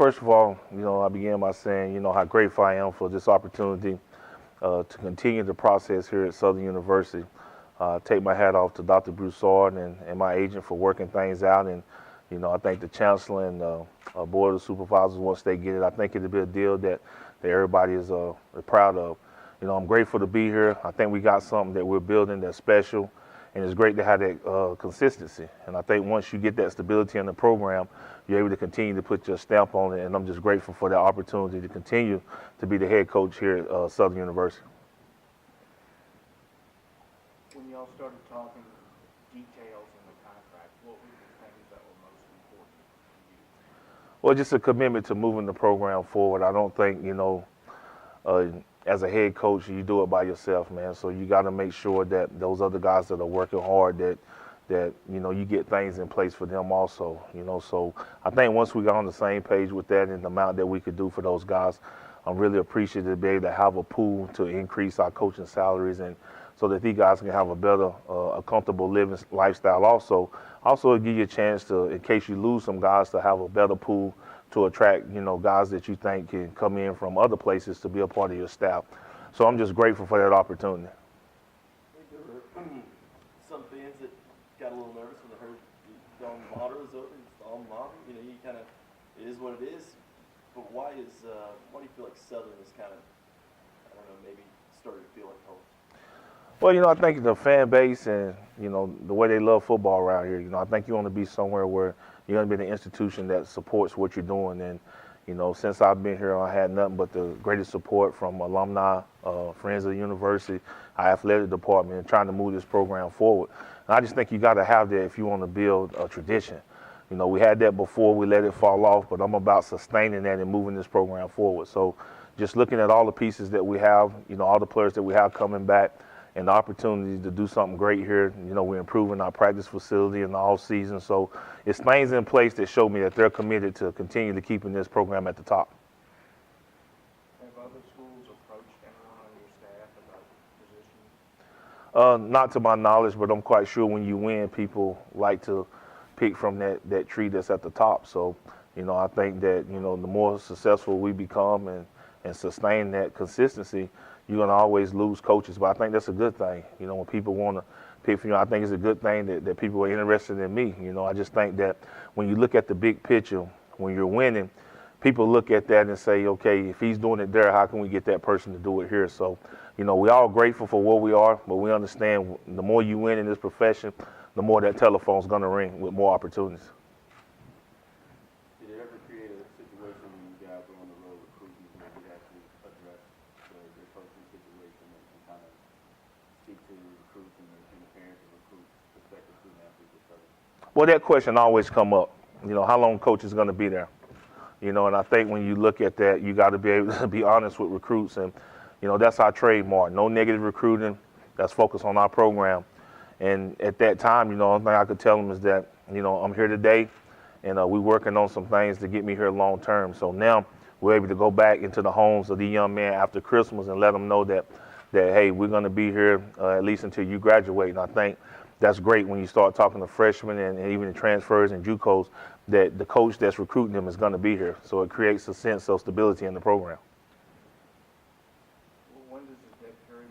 first of all, I began by saying, how grateful I am for this opportunity to continue the process here at Southern University. Take my hat off to Dr. Broussard and my agent for working things out. And, I thank the chancellor and board of supervisors once they get it. I think it'll be a deal that everybody is proud of. I'm grateful to be here. I think we got something that we're building that's special. And it's great to have that consistency. And I think once you get that stability in the program, you're able to continue to put your stamp on it. And I'm just grateful for that opportunity to continue to be the head coach here at Southern University. When y'all started talking details in the contract, what were the things that were most important to you? Well, just a commitment to moving the program forward. I don't think, as a head coach, you do it by yourself, man. So you got to make sure that those other guys that are working hard, that you get things in place for them also. So I think once we got on the same page with that and the amount that we could do for those guys, I'm really appreciative to be able to have a pool to increase our coaching salaries and so that these guys can have a better, a comfortable living lifestyle also. Also, it'll give you a chance to, in case you lose some guys, to have a better pool to attract, guys that you think can come in from other places to be a part of your staff. So I'm just grateful for that opportunity. There were some fans that got a little nervous when they heard the alma mater was over. It's the alma mater. You kind of, it is what it is. But why do you feel like Southern is kind of, I don't know, maybe started to feel like home? Well, I think the fan base and, the way they love football around here, I think you want to be somewhere where you're going to be the institution that supports what you're doing. And, since I've been here, I had nothing but the greatest support from alumni, friends of the university, our athletic department, and trying to move this program forward. And I just think you got to have that if you want to build a tradition. We had that before, we let it fall off, but I'm about sustaining that and moving this program forward. So just looking at all the pieces that we have, all the players that we have coming back, and the opportunity to do something great here. We're improving our practice facility in the off season. So it's things in place that show me that they're committed to continue to keeping this program at the top. Have other schools approached anyone on your staff about positions? Not to my knowledge, but I'm quite sure when you win, people like to pick from that tree that's at the top. So, I think that, the more successful we become and sustain that consistency, you're going to always lose coaches, but I think that's a good thing. When people want to pick for you, I think it's a good thing that people are interested in me. I just think that when you look at the big picture, when you're winning, people look at that and say, okay, if he's doing it there, how can we get that person to do it here? So, we're all grateful for where we are, but we understand the more you win in this profession, the more that telephone's going to ring with more opportunities. Did it ever create a situation when you guys were on the road recruiting where you actually address the coaching situation and kind of speak to the recruits and the parents and recruits' perspective to now people starting? Well, that question always come up. How long coach is going to be there? And I think when you look at that, you got to be able to be honest with recruits. And, that's our trademark. No negative recruiting. That's focused on our program. And at that time, the only thing I could tell them is that, I'm here today and we're working on some things to get me here long term. So now we're able to go back into the homes of the young men after Christmas and let them know that hey, we're going to be here at least until you graduate. And I think that's great when you start talking to freshmen and even the transfers and JUCOs that the coach that's recruiting them is going to be here. So it creates a sense of stability in the program. When does the debt period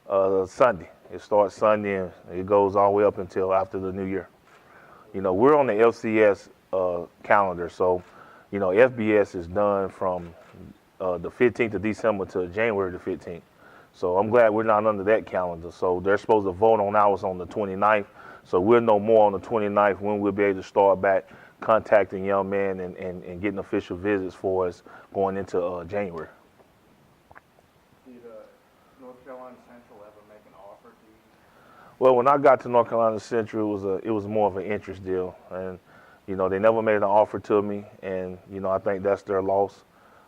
begin? Sunday. It starts Sunday and it goes all the way up until after the new year. We're on the FCS calendar, so FBS is done from the 15th of December to January the 15th. So I'm glad we're not under that calendar. So they're supposed to vote on ours on the 29th. So we'll know more on the 29th when we'll be able to start back contacting young men and getting official visits for us going into January. Did North Carolina Central ever make an offer to you? Well, when I got to North Carolina Central, it was more of an interest deal, and they never made an offer to me, and I think that's their loss,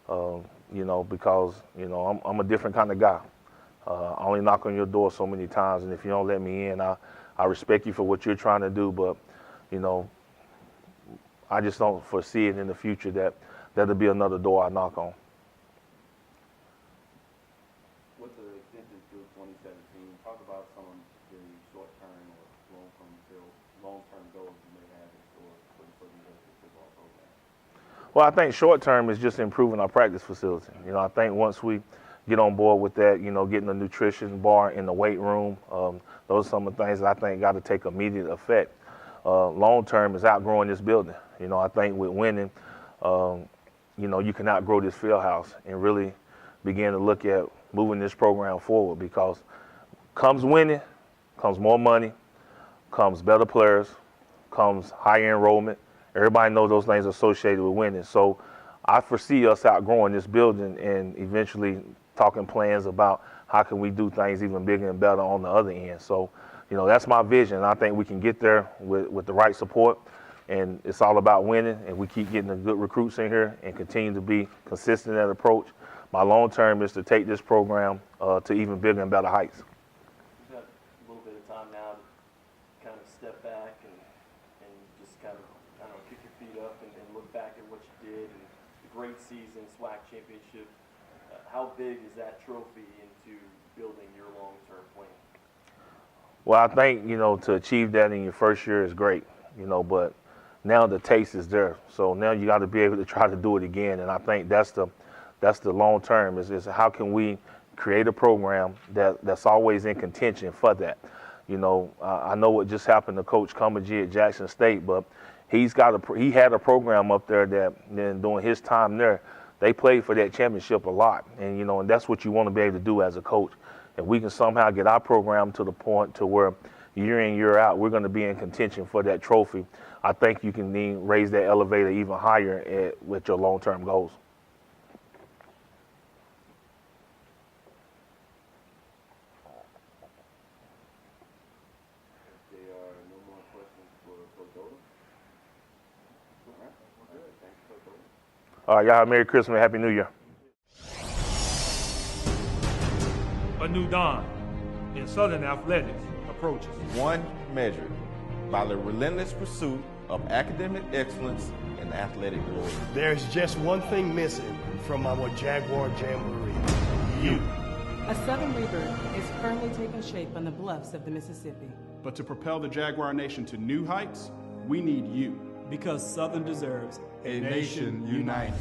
because I'm a different kind of guy. I only knock on your door so many times, and if you don't let me in, I respect you for what you're trying to do, but I just don't foresee it in the future that that'll be another door I knock on. With the extension through 2017, talk about some of the short-term or long-term goals you may have in store for the university football program. Well, I think short term is just improving our practice facility. You know, I think once we get on board with that, you know, getting a nutrition bar in the weight room, those are some of the things that I think got to take immediate effect. Long term is outgrowing this building. You know, I think with winning, you know, you can outgrow this field house and really begin to look at moving this program forward, because comes winning, comes more money, comes better players, comes higher enrollment. Everybody knows those things associated with winning. So I foresee us outgrowing this building and eventually talking plans about how can we do things even bigger and better on the other end. So, you know, that's my vision. I think we can get there with the right support, and it's all about winning, and we keep getting the good recruits in here and continue to be consistent in that approach. My long term is to take this program to even bigger and better heights. You've got a little bit of time now to kind of step back and just kind of, I don't know, kick your feet up and look back at what you did and the great season, SWAC championship. How big is that trophy into building your long-term plan? Well, I think, you know, to achieve that in your first year is great, you know, but now the taste is there. So now you got to be able to try to do it again. And I think that's the long term is how can we create a program that's always in contention for that. You know, I know what just happened to Coach Cumbergy at Jackson State, but he had a program up there that then during his time there, they played for that championship a lot. And, you know, and that's what you want to be able to do as a coach. If we can somehow get our program to the point to where year in, year out, we're going to be in contention for that trophy, I think you can then raise that elevator even higher with your long-term goals. If there are no more questions for Coach Odums. All right. Thanks, Coach Odums. All right, y'all have Merry Christmas and Happy New Year. A new dawn in Southern athletics approaches. One measured by the relentless pursuit of academic excellence and athletic glory. There's just one thing missing from our Jaguar Jamboree. You. A Southern rebirth is firmly taking shape on the bluffs of the Mississippi. But to propel the Jaguar Nation to new heights, we need you. Because Southern deserves a nation united.